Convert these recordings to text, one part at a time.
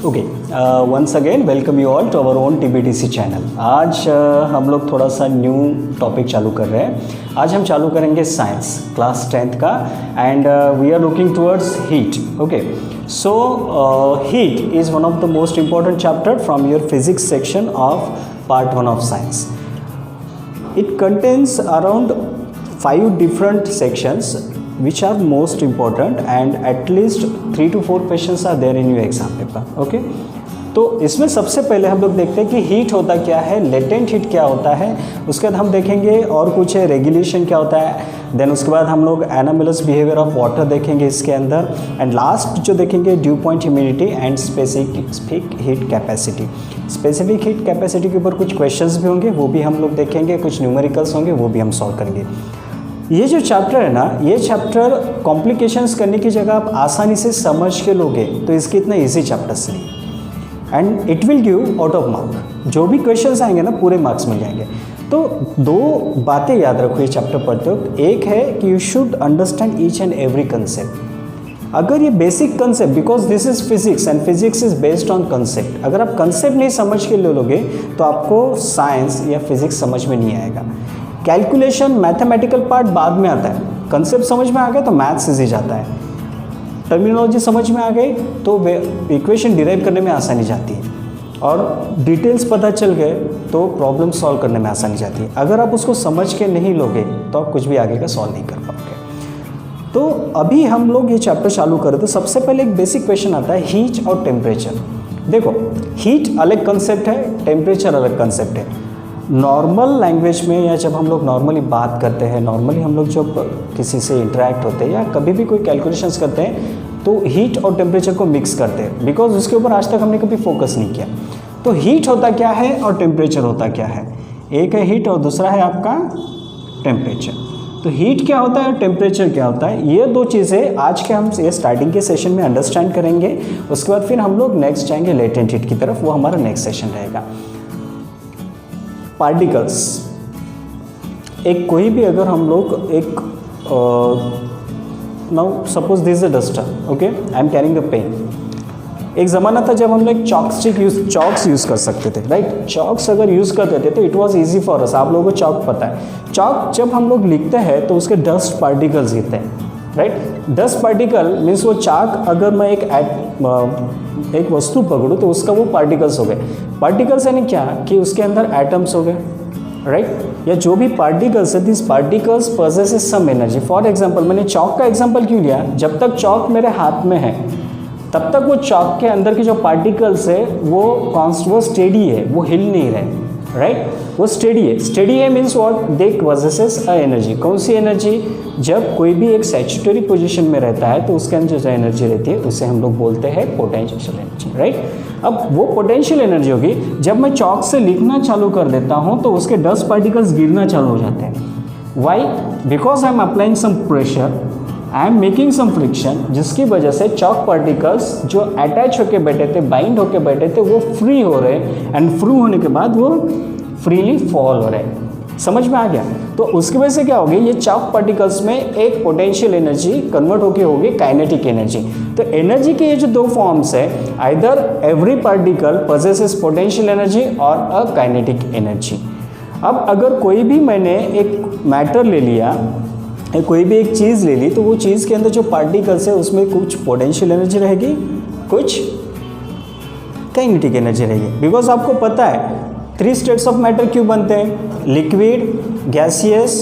Okay, once again welcome you all to our own TBTC channel. आज हम लोग थोड़ा सा न्यू टॉपिक चालू कर रहे हैं। आज हम चालू करेंगे साइंस क्लास 10th का and we are looking towards heat. Okay, so heat is one of the most important chapter from your physics section of part 1 of science. It contains around 5 different sections which are most important and at least 3 to 4 questions are there in your exam paper. Okay? तो इसमें सबसे पहले हम लोग देखते हैं कि heat होता क्या है, लेटेंट हीट क्या होता है, उसके बाद हम देखेंगे और कुछ है रेगुलेशन क्या होता है, देन उसके बाद हम लोग एनामलस बिहेवियर ऑफ वाटर देखेंगे इसके अंदर, एंड लास्ट जो देखेंगे due point humidity and specific heat capacity. Specific heat capacity के ऊपर कुछ क्वेश्चंस भी होंगे, वो भी हम लोग देखेंगे, कुछ न्यूमेरिकल्स होंगे, वो भी हम सॉल्व करेंगे। ये जो चैप्टर है ना, ये चैप्टर कॉम्प्लिकेशंस करने की जगह आप आसानी से समझ के लोगे तो इसके इतना ईजी चैप्टर्स नहीं, and it will give out of mark. जो भी क्वेश्चंस आएंगे ना पूरे मार्क्स मिल जाएंगे। तो दो बातें याद रखो ये चैप्टर पढ़ते वक्त। एक है कि you should understand each and every concept. अगर ये basic concept, because this is physics and physics is based on concept, अगर आप कंसेप्ट नहीं समझ के ले लोगे तो आपको साइंस या फिजिक्स समझ में नहीं आएगा। कैलकुलेशन मैथमेटिकल पार्ट बाद में आता है, कंसेप्ट समझ में आ गया तो मैथ्स इजी जाता है, टर्मिनोलॉजी समझ में आ गई तो इक्वेशन डिराइव करने में आसानी जाती है, और डिटेल्स पता चल गए तो प्रॉब्लम सॉल्व करने में आसानी जाती है। अगर आप उसको समझ के नहीं लोगे तो आप कुछ भी आगे का सॉल्व नहीं कर पाओगे। तो अभी हम लोग ये चैप्टर चालू करें तो सबसे पहले एक बेसिक क्वेश्चन आता है, हीट और टेम्परेचर। देखो, हीट अलग कंसेप्ट है, टेम्परेचर अलग कंसेप्ट है। नॉर्मल लैंग्वेज में या जब हम लोग नॉर्मली बात करते हैं, नॉर्मली हम लोग जब किसी से इंटरेक्ट होते हैं या कभी भी कोई कैलकुलेशंस करते हैं तो हीट और टेम्परेचर को मिक्स करते हैं, बिकॉज उसके ऊपर आज तक हमने कभी फोकस नहीं किया। तो हीट होता क्या है और टेम्परेचर होता क्या है? एक है हीट और दूसरा है आपका टेम्परेचर। तो हीट क्या होता है और टेम्परेचर क्या होता है, ये दो चीज़ें आज के हम ये स्टार्टिंग के सेशन में अंडरस्टैंड करेंगे। उसके बाद फिर हम लोग नेक्स्ट जाएंगे लेटेंट हीट की तरफ, वो हमारा नेक्स्ट सेशन रहेगा। पार्टिकल्स, एक कोई भी अगर हम लोग एक now suppose this is a duster, okay, I am carrying the pen. एक ज़माना था जब हम लोग चॉक्स यूज़ कर सकते थे, राइट। चॉक्स अगर यूज़ करते थे तो it was easy for us. आप लोगों को चॉक पता है, चॉक जब हम लोग लिखते हैं तो उसके डस्ट पार्टिकल्स गिरते हैं, राइट। डस्ट पार्टिकल मीन्स वो चाक, अगर मैं एक वस्तु पकड़ूँ तो उसका वो पार्टिकल्स हो गए। पार्टिकल्स यानी क्या कि उसके अंदर एटम्स हो गए, राइट। या जो भी पार्टिकल्स है, this particles possesses some energy. For example, मैंने चॉक का एग्जांपल क्यों लिया, जब तक चॉक मेरे हाथ में है तब तक वो चॉक के अंदर के जो पार्टिकल्स है वो स्टेडी है, वो हिल नहीं रहे, राइट। वो स्टेडी है। स्टेडी है means what, they possesses a energy. कौन सी एनर्जी? जब कोई भी एक सैचुरेटरी पोजीशन में रहता है तो उसके अंदर जो एनर्जी रहती है उसे हम लोग बोलते हैं पोटेंशियल एनर्जी, राइट। अब वो पोटेंशियल एनर्जी होगी, जब मैं चॉक से लिखना चालू कर देता हूँ तो उसके डस्ट पार्टिकल्स गिरना चालू हो जाते हैं। Why? Because I am applying some pressure, I am making some friction, जिसकी वजह से चॉक पार्टिकल्स जो अटैच होके बैठे थे, बाइंड होके बैठे थे, वो फ्री हो रहे हैं, एंड फ्री होने के बाद वो फ्रीली फॉल हो रहे हैं। समझ में आ गया? तो उसकी वजह से क्या होगी, ये चॉक पार्टिकल्स में एक पोटेंशियल एनर्जी कन्वर्ट होके होगी काइनेटिक एनर्जी। तो एनर्जी के ये जो दो फॉर्म्स है, either every particle possesses potential energy और अ काइनेटिक एनर्जी। अब अगर कोई भी मैंने एक मैटर ले लिया, कोई भी एक चीज़ ले ली, तो वो चीज़ के अंदर जो पार्टिकल्स है उसमें कुछ पोटेंशियल एनर्जी रहेगी, कुछ काइनेटिक एनर्जी रहेगी। बिकॉज आपको पता है 3 स्टेट्स ऑफ मैटर क्यों बनते हैं, लिक्विड, गैसियस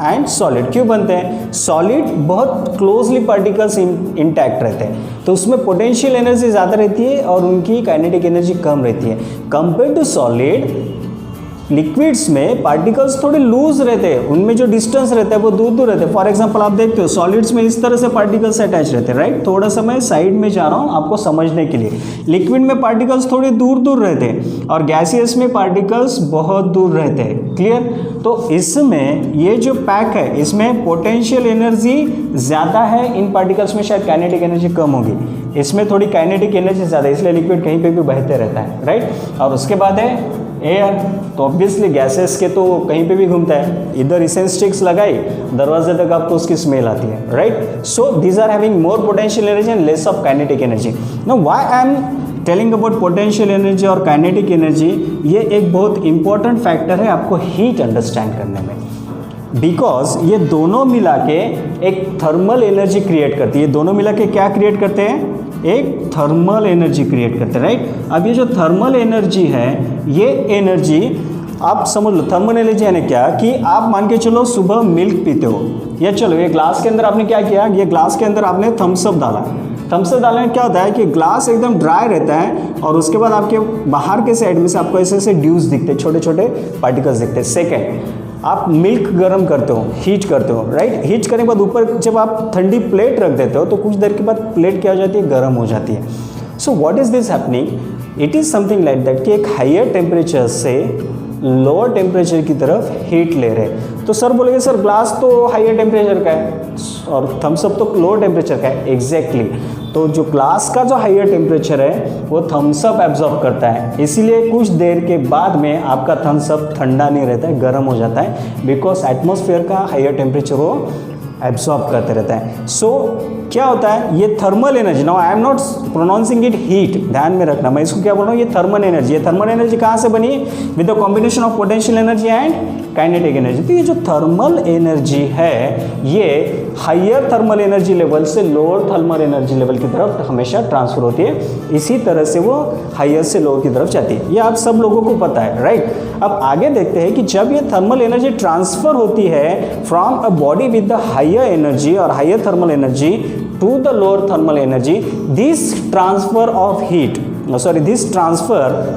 एंड सॉलिड। क्यों बनते हैं? सॉलिड बहुत क्लोजली पार्टिकल्स इंटैक्ट रहते हैं तो उसमें पोटेंशियल एनर्जी ज़्यादा रहती है और उनकी काइनेटिक एनर्जी कम रहती है। कंपेयर टू सॉलिड, लिक्विड्स में पार्टिकल्स थोड़े लूज रहते हैं, उनमें जो डिस्टेंस रहता है वो दूर दूर रहते हैं। फॉर एग्जांपल आप देखते हो सॉलिड्स में इस तरह से पार्टिकल्स अटैच रहते हैं, राइट। थोड़ा सा मैं साइड में जा रहा हूँ आपको समझने के लिए। लिक्विड में पार्टिकल्स थोड़े दूर दूर रहते हैं और गैसियस में पार्टिकल्स बहुत दूर रहते हैं। क्लियर? तो इसमें ये जो पैक है इसमें पोटेंशियल एनर्जी ज़्यादा है, इन पार्टिकल्स में शायद काइनेटिक एनर्जी कम होगी। इसमें थोड़ी काइनेटिक एनर्जी ज़्यादा है, इसलिए लिक्विड कहीं पे भी बहते रहता है, राइट। और उसके बाद है एयर, तो ऑब्वियसली गैसेस के तो कहीं पे भी घूमता है। इधर इसेंस स्टिक्स लगाई, दरवाजे तक आपको उसकी स्मेल आती है, right. So these are having more potential energy and less of kinetic energy. Now why I am telling about potential energy और काइनेटिक एनर्जी, ये एक बहुत इंपॉर्टेंट फैक्टर है आपको हीट अंडरस्टैंड करने में, बिकॉज ये दोनों मिला के एक थर्मल एनर्जी क्रिएट करती है। ये दोनों मिला के क्या क्रिएट करते हैं? एक थर्मल एनर्जी क्रिएट करते हैं, राइट। अब ये जो थर्मल एनर्जी है, ये एनर्जी आप समझ लो, थर्मल एनर्जी यानी क्या कि आप मान के चलो सुबह मिल्क पीते हो, या चलो ये ग्लास के अंदर आपने क्या किया, ये ग्लास के अंदर आपने थम्स अप डाला। थम्स अप डालने में क्या होता है कि ग्लास एकदम ड्राई रहता है और उसके बाद आपके बाहर के साइड में से आपको ऐसे ऐसे ड्यूज दिखते हैं, छोटे छोटे पार्टिकल्स दिखते हैं। सेकेंड, आप मिल्क गर्म करते हो, हीट करते हो, राइट। हीट करने के बाद ऊपर जब आप ठंडी प्लेट रख देते हो तो कुछ देर के बाद प्लेट क्या हो जाती है? गर्म हो जाती है। So what is this happening? It is something like that कि एक हायर टेम्परेचर से लोअर टेम्परेचर की तरफ हीट ले रहे हैं। तो सर बोलेंगे सर ग्लास तो हायर टेम्परेचर का है और थम्स अप तो लोअर टेम्परेचर का है। एग्जैक्टली तो जो ग्लास का जो हायर टेम्परेचर है वो थम्स अप एब्जॉर्ब करता है, इसीलिए कुछ देर के बाद में आपका थम्स अप ठंडा नहीं रहता है, गर्म हो जाता है, बिकॉज एटमॉस्फेयर का हायर टेम्परेचर वो एब्जॉर्ब करते रहता है। सो क्या होता है? ये thermal energy, now I am not pronouncing it heat, ध्यान में रखना, मैं इसको क्या बोल रहा हूँ, ये थर्मल एनर्जी। ये थर्मल एनर्जी कहाँ से बनी? With the combination of potential energy and kinetic energy. तो ये जो थर्मल एनर्जी है, ये हायर थर्मल एनर्जी लेवल से लोअर थर्मल एनर्जी लेवल की तरफ हमेशा ट्रांसफर होती है, इसी तरह से वो हायर से लोअर की तरफ जाती है। ये आप सब लोगों को पता है, राइट। अब आगे देखते हैं कि जब ये थर्मल एनर्जी ट्रांसफर होती है from a body with the higher energy और higher thermal energy to the lower thermal energy, this transfer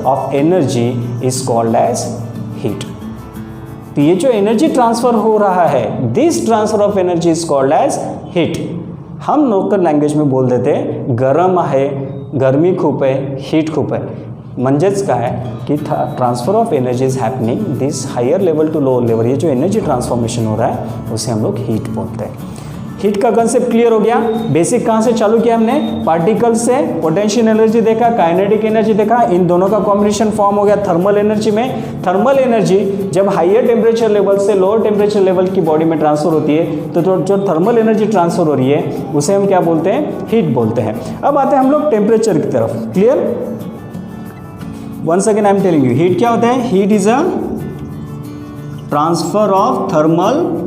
of energy is called as heat. तो ये जो एनर्जी ट्रांसफर हो रहा है, this transfer of energy is called as heat. हम local language में बोल देते हैं गरम आहे, गर्मी खूप है, हीट खूप है। म्हणजेच काय कि transfer of energy is happening this higher level to lower level. ये जो एनर्जी ट्रांसफॉर्मेशन हो रहा है उसे हम लोग हीट बोलते हैं। हीट का कंसेप्ट क्लियर हो गया। बेसिक कहाँ से चालू किया हमने? पार्टिकल से। पोटेंशियल एनर्जी देखा, काइनेटिक एनर्जी देखा, इन दोनों का कॉम्बिनेशन फॉर्म हो गया थर्मल एनर्जी में। थर्मल एनर्जी जब हायर टेम्परेचर लेवल से लोअर टेम्परेचर लेवल की बॉडी में ट्रांसफर होती है तो जो थर्मल एनर्जी ट्रांसफर हो रही है उसे हम क्या बोलते हैं? हीट बोलते हैं। अब आते हैं हम लोग टेम्परेचर की तरफ। Clear? Once again I am telling you, heat क्या होता है? Heat is a transfer of thermal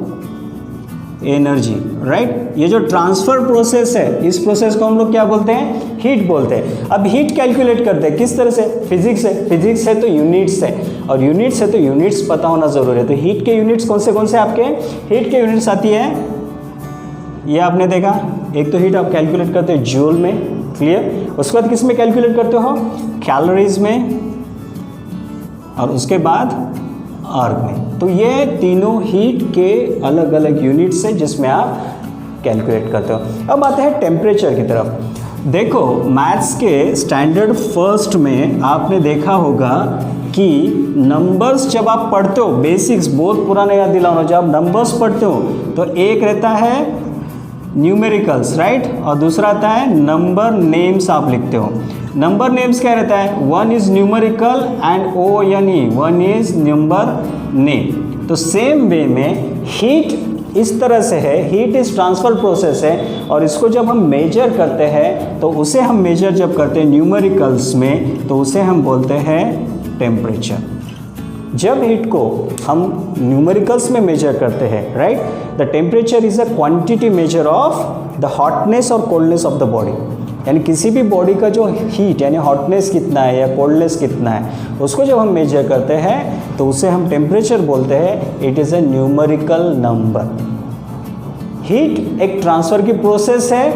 energy, right. ये जो ट्रांसफर प्रोसेस है, इस प्रोसेस को हम लोग क्या बोलते हैं? हीट बोलते हैं। अब हीट कैलकुलेट करते हैं किस तरह से? फिजिक्स है। फिजिक्स है तो यूनिट्स है, और यूनिट्स है तो यूनिट्स पता होना जरूरी है। तो हीट के यूनिट्स कौन से आपके? हीट के यूनिट्स आती है, ये आपने देखा, एक तो हीट आप कैलकुलेट करते हो जूल में, क्लियर। उसके बाद किस में कैलकुलेट करते हो? कैलोरीज में, और उसके बाद आर्ग में। तो ये तीनों हीट के अलग अलग यूनिट्स हैं जिसमें आप कैलकुलेट करते हो। अब आते हैं टेम्परेचर की तरफ। देखो मैथ्स के स्टैंडर्ड फर्स्ट में आपने देखा होगा कि नंबर्स जब आप पढ़ते हो, बेसिक्स बहुत पुराने याद दिलाओ, जब आप नंबर्स पढ़ते हो तो एक रहता है न्यूमेरिकल्स, राइट, और दूसरा आता है नंबर नेम्स आप लिखते हो। नंबर नेम्स क्या रहता है? One is numerical and ONE, one is number name. तो सेम वे में हीट इस तरह से है, हीट इज ट्रांसफर प्रोसेस है, और इसको जब हम मेजर करते हैं तो उसे हम मेजर जब करते हैं न्यूमेरिकल्स में तो उसे हम बोलते हैं टेम्परेचर। जब हीट को हम न्यूमेरिकल्स में मेजर करते हैं, right, the temperature is a quantity measure of the hotness और कोल्डनेस ऑफ द बॉडी। यानी किसी भी बॉडी का जो हीट यानी हॉटनेस कितना है या कोल्डनेस कितना है, उसको जब हम मेजर करते हैं तो उसे हम टेम्परेचर बोलते हैं। It is a numerical number. Heat एक ट्रांसफ़र की प्रोसेस है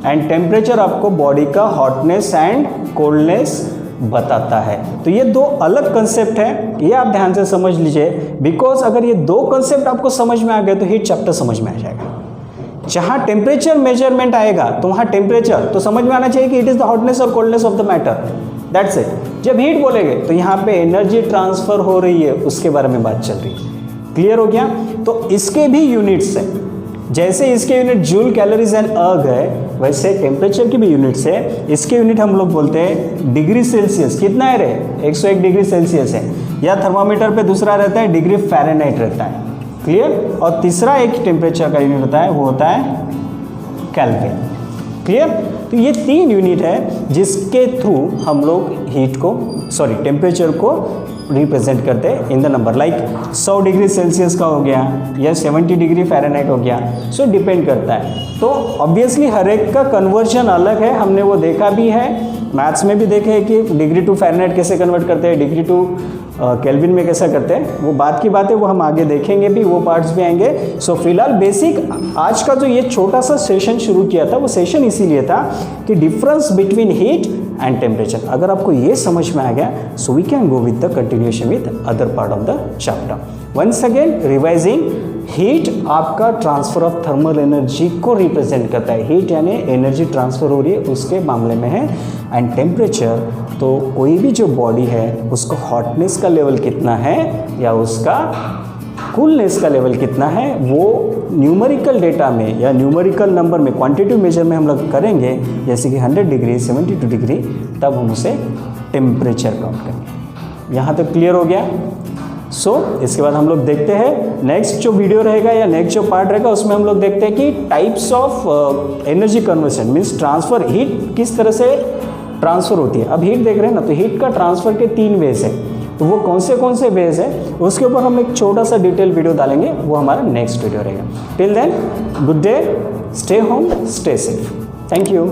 एंड टेम्परेचर आपको बॉडी का हॉटनेस एंड कोल्डनेस बताता है। तो ये दो अलग कंसेप्ट है, ये आप ध्यान से समझ लीजिए, बिकॉज अगर ये दो कंसेप्ट आपको समझ में आ गए तो हीट चैप्टर समझ में आ जाएगा। जहाँ टेम्परेचर मेजरमेंट आएगा तो वहाँ टेम्परेचर तो समझ में आना चाहिए कि इट इज़ द हॉटनेस और coldness of the matter, that's it. जब हीट बोलेंगे तो यहाँ पे एनर्जी ट्रांसफर हो रही है उसके बारे में बात चल रही है। क्लियर हो गया? तो इसके भी यूनिट्स हैं, जैसे इसके यूनिट जूल, कैलोरीज एंड अर्ग है, वैसे टेम्परेचर की भी यूनिट्स है। इसके यूनिट हम लोग बोलते हैं डिग्री सेल्सियस। कितना है रे? 101 डिग्री सेल्सियस है। या थर्मामीटर पे दूसरा रहता है डिग्री फ़ारेनहाइट रहता है, क्लियर। और तीसरा एक टेम्परेचर का यूनिट होता है, वो होता है केल्विन, क्लियर। तो ये 3 यूनिट है जिसके थ्रू हम लोग टेम्परेचर को रिप्रेजेंट करते हैं in the number, like 100 degree Celsius का हो गया या 70 डिग्री फ़ारेनहाइट हो गया, सो डिपेंड करता है। तो ऑब्वियसली हर एक का कन्वर्जन अलग है, हमने वो देखा भी है, मैथ्स में भी देखे हैं कि डिग्री टू फ़ारेनहाइट कैसे कन्वर्ट करते हैं, डिग्री टू केल्विन में कैसा करते हैं, वो बात की बात है, वो हम आगे देखेंगे भी, वो पार्ट्स भी आएंगे। सो फिलहाल बेसिक आज का जो ये छोटा सा सेशन शुरू किया था, वो सेशन इसीलिए था कि difference between heat and temperature. अगर आपको ये समझ में आ गया, so we can go with the continuation with other part of the chapter. Once again revising, heat आपका ट्रांसफर ऑफ थर्मल एनर्जी को रिप्रेजेंट करता है, हीट यानी एनर्जी ट्रांसफर हो रही है उसके मामले में है। एंड टेम्परेचर, तो कोई भी जो बॉडी है उसको हॉटनेस का लेवल कितना है या उसका कूलनेस का लेवल कितना है, वो न्यूमेरिकल डेटा में या न्यूमेरिकल नंबर में, क्वांटिटिव मेजर में हम लोग करेंगे, जैसे कि 100 डिग्री 72 डिग्री, तब हम उसे टेम्परेचर काउंट करेंगे। यहाँ तक क्लियर हो गया? सो इसके बाद हम लोग देखते हैं नेक्स्ट जो वीडियो रहेगा या नेक्स्ट जो पार्ट रहेगा, उसमें हम लोग देखते हैं कि types of energy conversion, means transfer, heat किस तरह से ट्रांसफर होती है। अब हीट देख रहे हैं ना, तो हीट का ट्रांसफर के 3 वेज है, तो वो कौन से वेज है उसके ऊपर हम एक छोटा सा डिटेल वीडियो डालेंगे, वो हमारा नेक्स्ट वीडियो रहेगा। Till then, good day, stay home, stay safe, thank you.